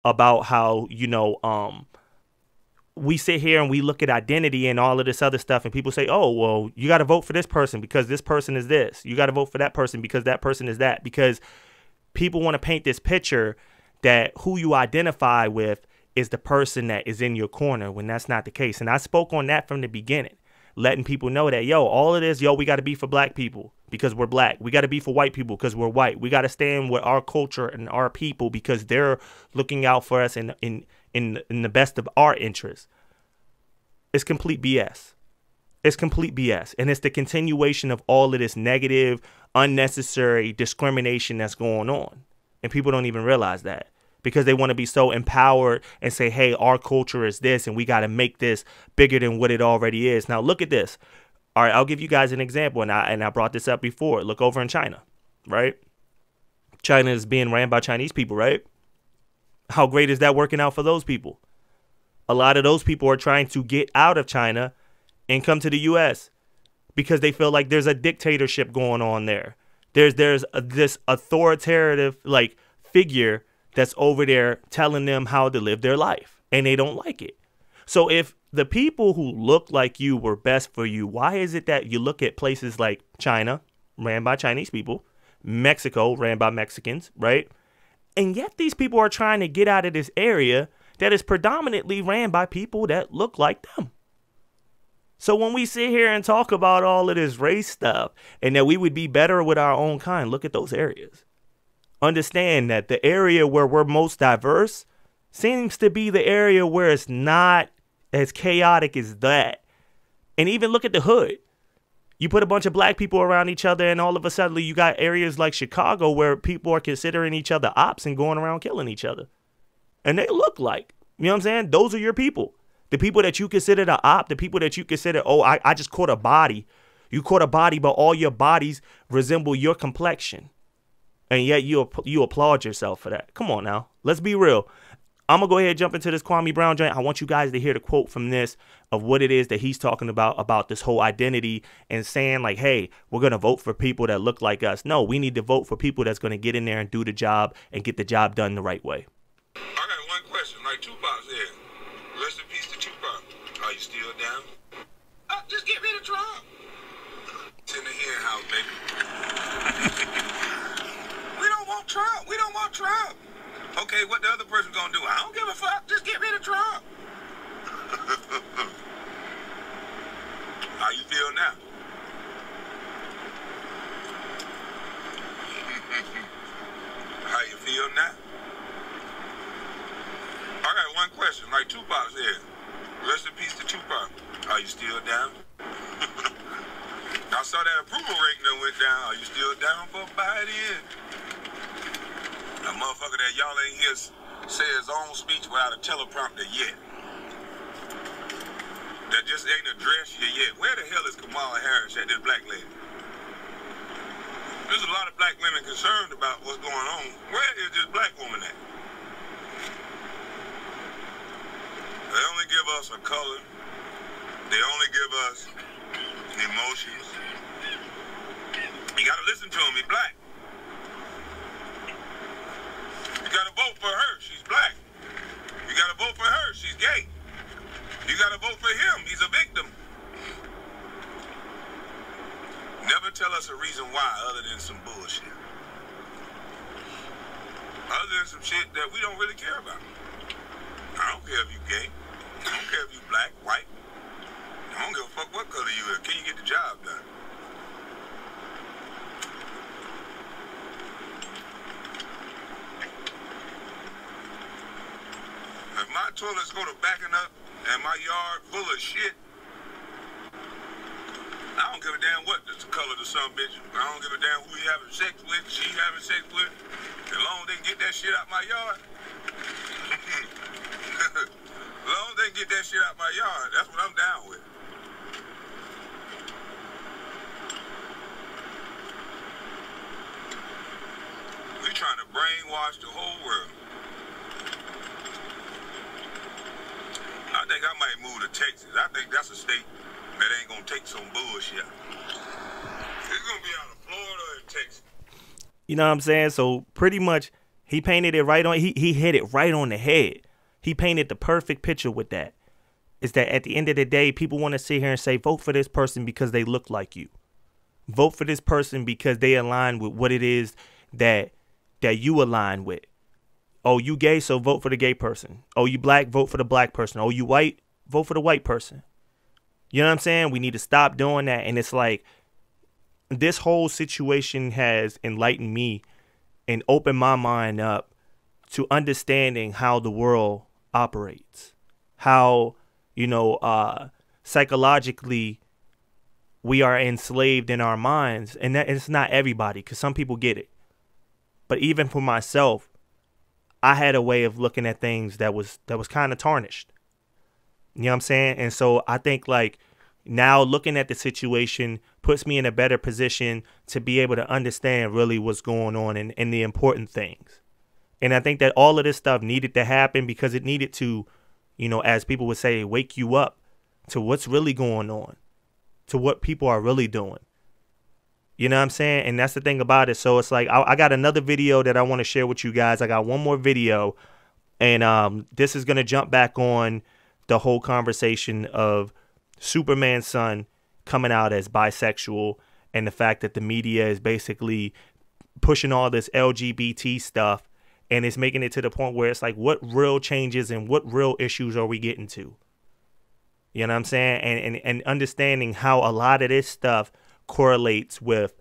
about how, we sit here and we look at identity and all of this other stuff, and people say, oh, well, you got to vote for this person because this person is this. You got to vote for that person because that person is that. Because people want to paint this picture that who you identify with is the person that is in your corner, when that's not the case. And I spoke on that from the beginning, letting people know that, all of this, we got to be for black people because we're black. We got to be for white people because we're white. We got to stand with our culture and our people because they're looking out for us in the best of our interests. It's complete BS. It's complete BS. And it's the continuation of all of this negative, unnecessary discrimination that's going on. And people don't even realize that, because they want to be so empowered and say, hey, our culture is this and we got to make this bigger than what it already is. Now, look at this. All right, I'll give you guys an example. And I brought this up before. Look over in China, right? China is being ran by Chinese people, right? How great is that working out for those people? A lot of those people are trying to get out of China and come to the U.S. because they feel like there's a dictatorship going on there. There's this authoritative figure that's over there telling them how to live their life, and they don't like it. So if the people who look like you were best for you, why is it that you look at places like China, ran by Chinese people, Mexico, ran by Mexicans, right? And yet these people are trying to get out of this area that is predominantly ran by people that look like them. So when we sit here and talk about all of this race stuff and that we would be better with our own kind, look at those areas. Understand that the area where we're most diverse seems to be the area where it's not as chaotic as that. And even look at the hood. You put a bunch of black people around each other and all of a sudden you got areas like Chicago where people are considering each other ops and going around killing each other. And they look like, you know what I'm saying? Those are your people. The people that you consider the op, the people that you consider, I just caught a body. You caught a body, but all your bodies resemble your complexion. And yet you applaud yourself for that. Come on now. Let's be real. I'm going to go ahead and jump into this Kwame Brown joint. I want you guys to hear the quote from this of what it is that he's talking about this whole identity and saying like, hey, we're going to vote for people that look like us. No, we need to vote for people that's going to get in there and do the job and get the job done the right way. I got one question. Like Tupac said, rest in peace to Tupac. Are you still down? Just get rid of Trump. It's in the hen house, baby. We don't want Trump. We don't want Trump. Okay, what the other person gonna do? I don't give a fuck. Just get rid of Trump. How you feel now? How you feel now? I got one question. Like Tupac said, rest in peace to Tupac. Are you still down? I saw that approval rating that went down. Are you still down for Biden? A motherfucker that y'all ain't hear say his own speech without a teleprompter yet. That just ain't addressed you yet. Where the hell is Kamala Harris at, this black lady? There's a lot of black women concerned about what's going on. Where is this black woman at? They only give us a color. They only give us emotions. You gotta listen to him, he's black. You gotta vote for her, she's black. You gotta vote for her, she's gay. You gotta vote for him, he's a victim. Never tell us a reason why other than some bullshit. Other than some shit that we don't really care about. I don't care if you gay. I don't care if you black, white. I don't give a fuck what color you are. Can you get the job done? If my toilets go to backing up and my yard full of shit, I don't give a damn what the color of the son bitch. I don't give a damn who you having sex with, she having sex with. As long as they can get that shit out my yard. As long as they can get that shit out my yard, that's what I'm down with. We trying to brainwash the whole world. I think I might move to Texas. I think that's a state that ain't gonna take some bullshit. It's gonna be out of Florida and Texas. You know what I'm saying? So pretty much He painted it right on. He hit it right on the head. He painted the perfect picture with that. Is that at the end of the day, people want to sit here and say, vote for this person because they look like you. Vote for this person because they align with what it is that you align with. Oh, you gay, so vote for the gay person. Oh, you black, vote for the black person. Oh, you white, vote for the white person. You know what I'm saying? We need to stop doing that. And it's like, this whole situation has enlightened me and opened my mind up to understanding how the world operates. How, psychologically we are enslaved in our minds. And that it's not everybody, because some people get it. But even for myself, I had a way of looking at things that was kind of tarnished. You know what I'm saying? And so I think like now looking at the situation puts me in a better position to be able to understand really what's going on and the important things. And I think that all of this stuff needed to happen because it needed to, as people would say, wake you up to what's really going on, to what people are really doing. You know what I'm saying? And that's the thing about it. So it's like I got another video that I want to share with you guys. I got one more video, and this is going to jump back on the whole conversation of Superman's son coming out as bisexual and the fact that the media is basically pushing all this LGBT stuff, and it's making it to the point where it's like, what real changes and what real issues are we getting to? You know what I'm saying? And understanding how a lot of this stuff correlates with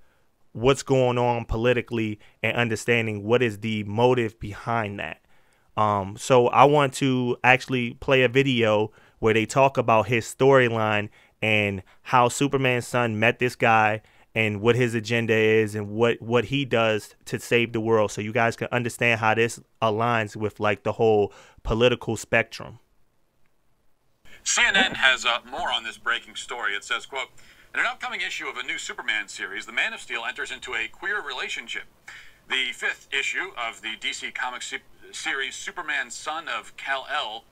what's going on politically and understanding what is the motive behind that. So I want to actually play a video where they talk about his storyline and how Superman's son met this guy and what his agenda is and what he does to save the world, so you guys can understand how this aligns with like the whole political spectrum. CNN has more on this breaking story. It says, quote, in an upcoming issue of a new Superman series, the Man of Steel enters into a queer relationship. The 5th issue of the DC Comics series Superman, Son of Kal-El,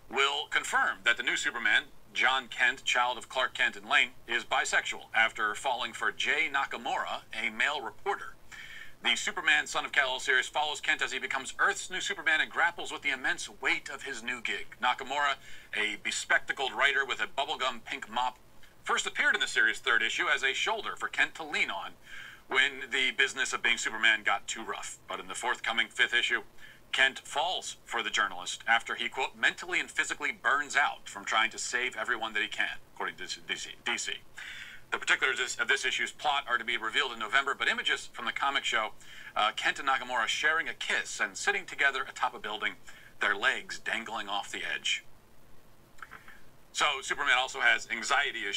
will confirm that the new Superman, John Kent, child of Clark Kent and Lane, is bisexual after falling for Jay Nakamura, a male reporter. The Superman, Son of Kal-El series follows Kent as he becomes Earth's new Superman and grapples with the immense weight of his new gig. Nakamura, a bespectacled writer with a bubblegum pink mop, first appeared in the series' 3rd issue as a shoulder for Kent to lean on when the business of being Superman got too rough. But in the forthcoming 5th issue, Kent falls for the journalist after he, quote, mentally and physically burns out from trying to save everyone that he can, according to DC. The particulars of this issue's plot are to be revealed in November, but images from the comic show Kent and Nakamura sharing a kiss and sitting together atop a building, their legs dangling off the edge. So Superman also has anxiety issues.